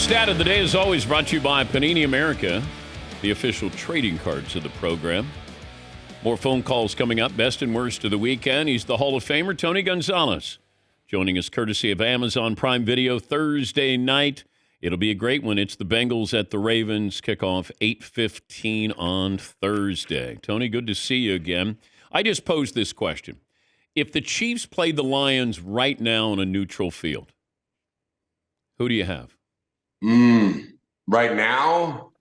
Stat of the day is always brought to you by Panini America, the official trading cards of the program. More phone calls coming up. Best and worst of the weekend. He's the Hall of Famer, Tony Gonzalez, joining us courtesy of Amazon Prime Video Thursday night. It'll be a great one. It's the Bengals at the Ravens. Kickoff 8:15 on Thursday. Tony, good to see you again. I just posed this question. If the Chiefs played the Lions right now on a neutral field, who do you have? Right now,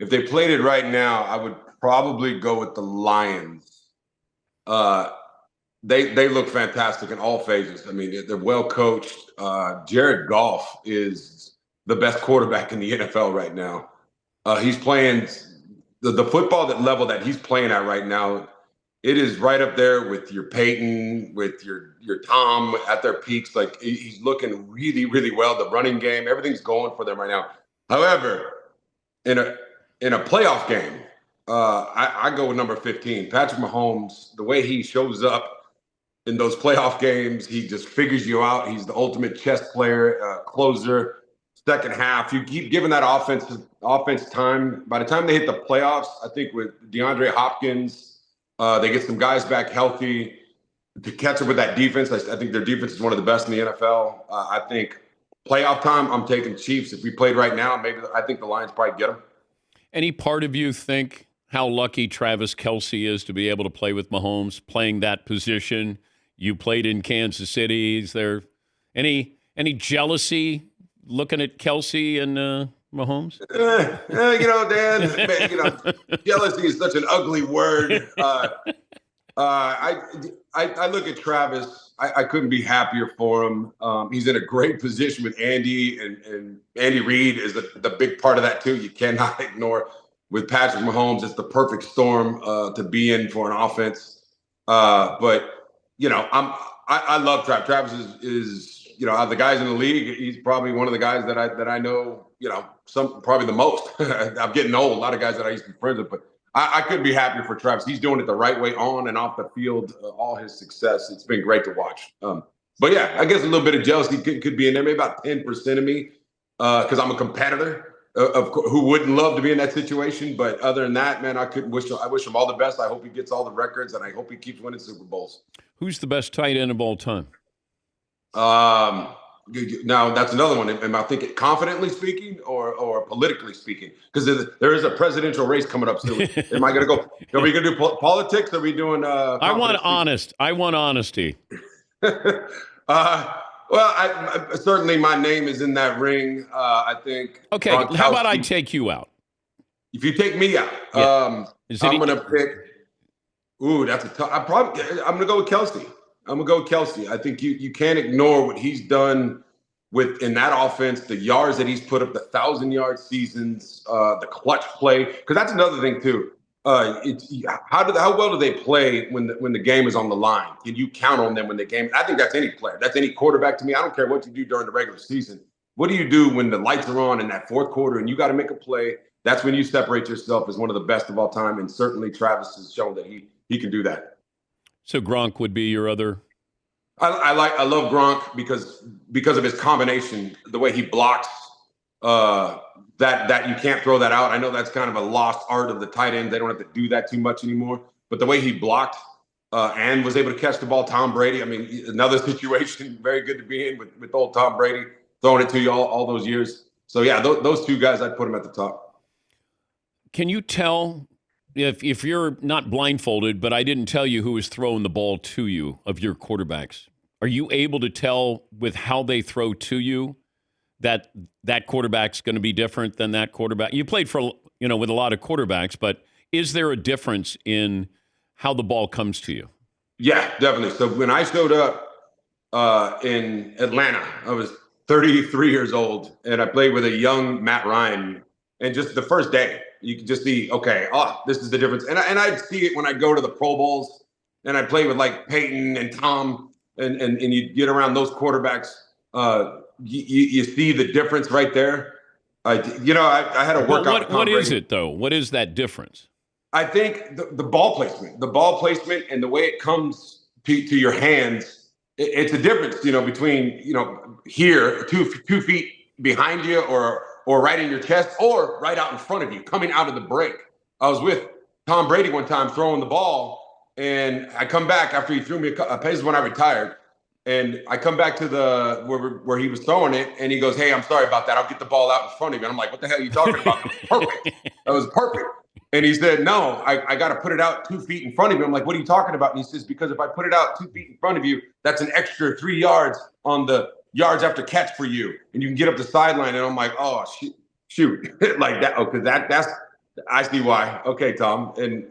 if they played it right now, I would probably go with the Lions. They look fantastic in all phases. I mean, they're well coached. Jared Goff is the best quarterback in the NFL right now. He's playing the football level that he's playing at right now. It is right up there with your Peyton, with your Tom at their peaks. Like, he's looking really, really well. The running game, everything's going for them right now. However, in a playoff game, I go with number 15, Patrick Mahomes. The way he shows up in those playoff games, he just figures you out. He's the ultimate chess player, closer. Second half, you keep giving that offense time. By the time they hit the playoffs, I think with DeAndre Hopkins. They get some guys back healthy to catch up with that defense. I think their defense is one of the best in the NFL. I think playoff time, I'm taking Chiefs. If we played right now, I think the Lions probably get them. Any part of you think how lucky Travis Kelce is to be able to play with Mahomes, playing that position? You played in Kansas City. Is there any jealousy looking at Kelce and Mahomes? Dan, jealousy is such an ugly word. I look at Travis. I couldn't be happier for him. He's in a great position with Andy, and Andy Reid is the big part of that too. You cannot ignore. With Patrick Mahomes, it's the perfect storm to be in for an offense. But I love Travis. Travis is out of the guys in the league, he's probably one of the guys that I know, probably the most. I'm getting old. A lot of guys that I used to be friends with, but I couldn't be happier for Travis. He's doing it the right way on and off the field. All his success. It's been great to watch. But yeah, I guess a little bit of jealousy could be in there. Maybe about 10% of me, because I'm a competitor. Who wouldn't love to be in that situation? But other than that, man, I wish him all the best. I hope he gets all the records, and I hope he keeps winning Super Bowls. Who's the best tight end of all time? Now that's another one. Am I thinking confidently speaking or politically speaking? Because there is a presidential race coming up soon. Am I going to go? Are we going to do politics? Are we doing? I want honesty. Well, certainly my name is in that ring. I think. Okay, how about I take you out? If you take me out, I'm going to pick. Ooh, that's a tough. I'm going to go with Kelce. I think you can't ignore what he's done in that offense, the yards that he's put up, the 1,000-yard seasons, the clutch play. Because that's another thing too. How well do they play when the game is on the line? Can you count on them when the game? I think that's any player. That's any quarterback to me. I don't care what you do during the regular season. What do you do when the lights are on in that fourth quarter and you got to make a play? That's when you separate yourself as one of the best of all time. And certainly Travis has shown that he can do that. So Gronk would be your other. I love Gronk because of his combination, the way he blocks. That you can't throw that out. I know that's kind of a lost art of the tight end. They don't have to do that too much anymore. But the way he blocked and was able to catch the ball, Tom Brady. I mean, another situation very good to be in with old Tom Brady throwing it to you all those years. So yeah, those two guys, I'd put them at the top. Can you tell? If you're not blindfolded, but I didn't tell you who was throwing the ball to you of your quarterbacks, are you able to tell with how they throw to you that quarterback's going to be different than that quarterback? You played with a lot of quarterbacks, but is there a difference in how the ball comes to you? Yeah, definitely. So when I showed up in Atlanta, I was 33 years old, and I played with a young Matt Ryan. And just the first day, you can just see, okay, this is the difference. And I see it when I go to the Pro Bowls and I play with like Peyton and Tom and you get around those quarterbacks. You see the difference right there. I had a workout. What is it though? What is that difference? I think the ball placement and the way it comes to your hands. It's a difference, between here 2 feet behind you or or right in your chest or right out in front of you, coming out of the break. I was with Tom Brady one time throwing the ball, and I come back after he threw me a pace when I retired. And I come back to the where he was throwing it, and he goes, "Hey, I'm sorry about that. I'll get the ball out in front of you." And I'm like, "What the hell are you talking about? That was perfect. That was perfect." And he said, "No, I got to put it out 2 feet in front of you." I'm like, "What are you talking about?" And he says, "Because if I put it out 2 feet in front of you, that's an extra 3 yards on the yards after catch for you, and you can get up the sideline." And I'm like, "Oh, shoot, like that." Okay, that's I see why. Okay, Tom, and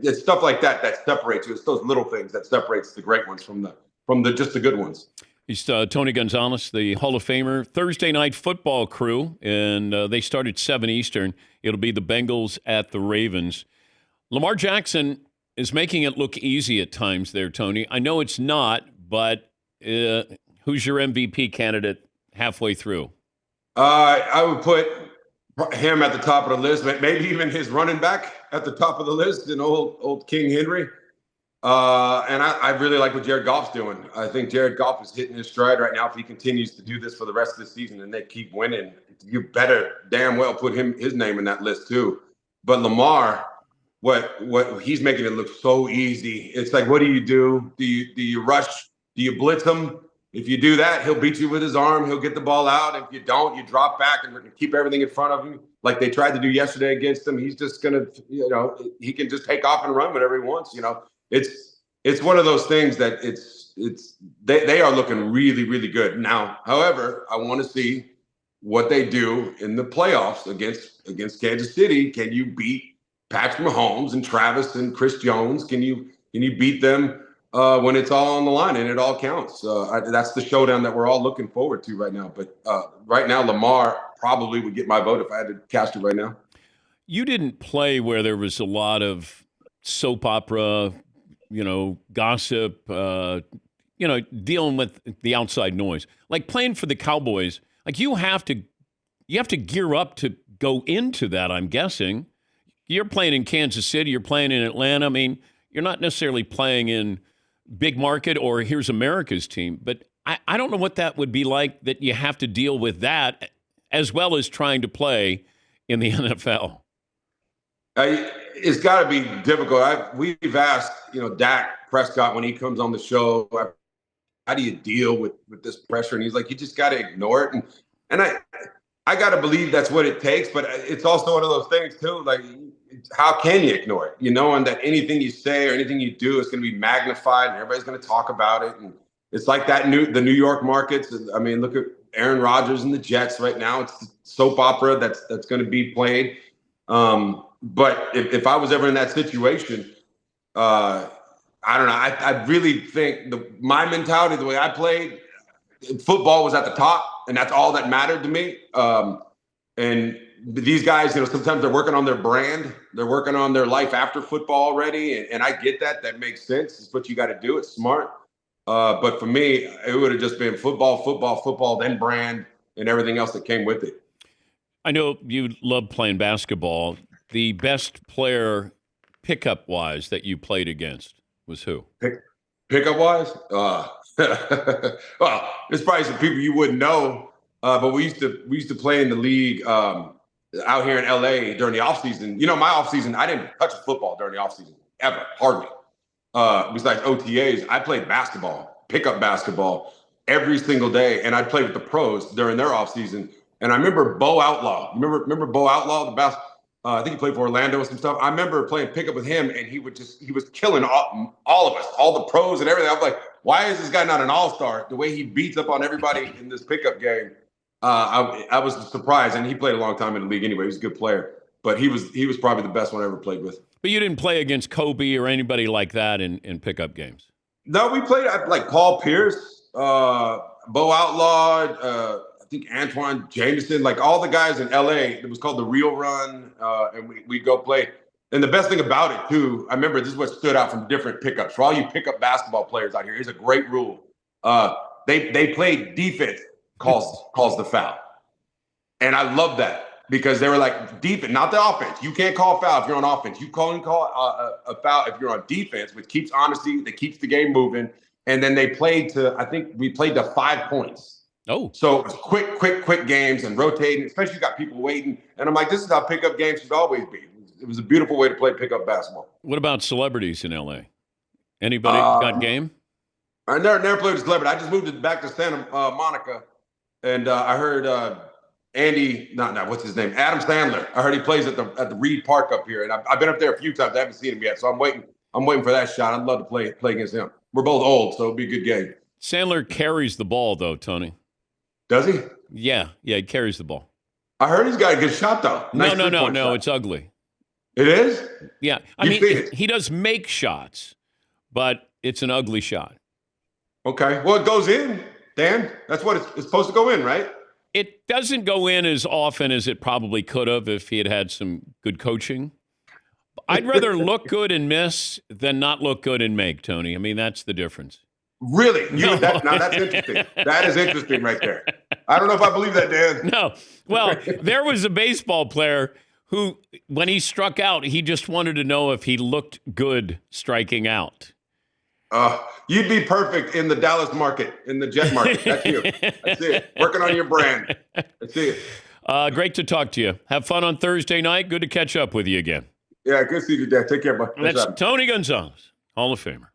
it's stuff like that that separates you. It's those little things that separates the great ones from the just the good ones. He's Tony Gonzalez, the Hall of Famer. Thursday night football crew, and they start at 7 Eastern. It'll be the Bengals at the Ravens. Lamar Jackson is making it look easy at times there, Tony. I know it's not, but who's your MVP candidate halfway through? I would put him at the top of the list, maybe even his running back at the top of the list, and old King Henry. And I really like what Jared Goff's doing. I think Jared Goff is hitting his stride right now. If he continues to do this for the rest of the season and they keep winning, you better damn well put his name in that list too. But Lamar, what he's making it look so easy. It's like, what do? Do you rush? Do you blitz him? If you do that, he'll beat you with his arm. He'll get the ball out. If you don't, you drop back and keep everything in front of him like they tried to do yesterday against him. He's just going to, he can just take off and run whenever he wants, It's one of those things that they are looking really, really good. Now, however, I want to see what they do in the playoffs against Kansas City. Can you beat Patrick Mahomes and Travis and Chris Jones? Can you beat them when it's all on the line and it all counts? That's the showdown that we're all looking forward to right now. But right now, Lamar probably would get my vote if I had to cast it right now. You didn't play where there was a lot of soap opera, gossip, dealing with the outside noise. Like playing for the Cowboys, like you have to gear up to go into that, I'm guessing. You're playing in Kansas City, you're playing in Atlanta. I mean, you're not necessarily playing in big market or here's America's team, but I don't know what that would be like, that you have to deal with that as well as trying to play in the NFL. It's got to be difficult. We've asked, Dak Prescott when he comes on the show, how do you deal with this pressure? And he's like, you just got to ignore it. And I got to believe that's what it takes. But it's also one of those things too. Like, how can you ignore it? And that anything you say or anything you do is going to be magnified, and everybody's going to talk about it. And it's like the New York markets. I mean, look at Aaron Rodgers and the Jets right now. It's the soap opera that's going to be played. But if I was ever in that situation, I don't know. I really think my mentality, the way I played, football was at the top, and that's all that mattered to me. And these guys, sometimes they're working on their brand. They're working on their life after football already. And I get that. That makes sense. It's what you got to do. It's smart. But for me, it would have just been football, then brand, and everything else that came with it. I know you love playing basketball. The best player pickup-wise that you played against was who? Pickup-wise? Well, there's probably some people you wouldn't know, but we used to play in the league out here in LA during the offseason. My offseason, I didn't touch a football during the offseason, ever, hardly. Besides OTAs, I played basketball, pickup basketball, every single day, and I'd play with the pros during their offseason. And I remember Bo Outlaw. Remember Bo Outlaw, the I think he played for Orlando and some stuff. I remember playing pickup with him, and he was killing all of us, all the pros and everything. I was like, why is this guy not an all-star? The way he beats up on everybody in this pickup game, I was surprised. And he played a long time in the league anyway. He was a good player, but he was probably the best one I ever played with. But you didn't play against Kobe or anybody like that in pickup games? No, we played like Paul Pierce, Bo Outlaw, I think Antoine Jameson, like all the guys in LA. It was called the Real Run, and we'd go play. And the best thing about it too, I remember this is what stood out from different pickups. For all you pickup basketball players out here, here's a great rule. They play defense calls the foul, and I love that because they were like defense, not the offense. You can't call a foul if you're on offense. You call a foul if you're on defense, which keeps honesty, that keeps the game moving. And then they played to, I think we played to 5 points. Oh, So it was quick games and rotating, especially you got people waiting. And I'm like, this is how pickup games should always be. It was a beautiful way to play pickup basketball. what about celebrities in L.A.? Anybody got Um, game? I never played with a celebrity. I just moved it back to Santa Monica, and I heard what's his name? Adam Sandler. I heard he plays at the Reed Park up here, and I've been up there a few times. I haven't seen him yet, so I'm waiting. I'm waiting for that shot. I'd love to play against him. We're both old, so it'd be a good game. Sandler carries the ball, though, Tony. Does he? Yeah, he carries the ball. I heard he's got a good shot, though. Nice No, shot. it's ugly. It is? Yeah, I mean, he does make shots, but it's an ugly shot. Okay. Well, it goes in, Dan. That's what it's supposed to go in, right? It doesn't go in as often as it probably could have if he had had some good coaching. I'd rather look good and miss than not look good and make, Tony. I mean, that's the difference. Really? Now that's interesting. That is interesting right there. I don't know if I believe that, Dan. No. Well, there was a baseball player who, when he struck out, he just wanted to know if he looked good striking out. You'd be perfect in the Dallas market, in the Jet market. That's you. That's it. Working on your brand. That's it. Great to talk to you. Have fun on Thursday night. Good to catch up with you again. Yeah, good to see you, Dan. Take care, bud. That's Tony Gonzalez, Hall of Famer.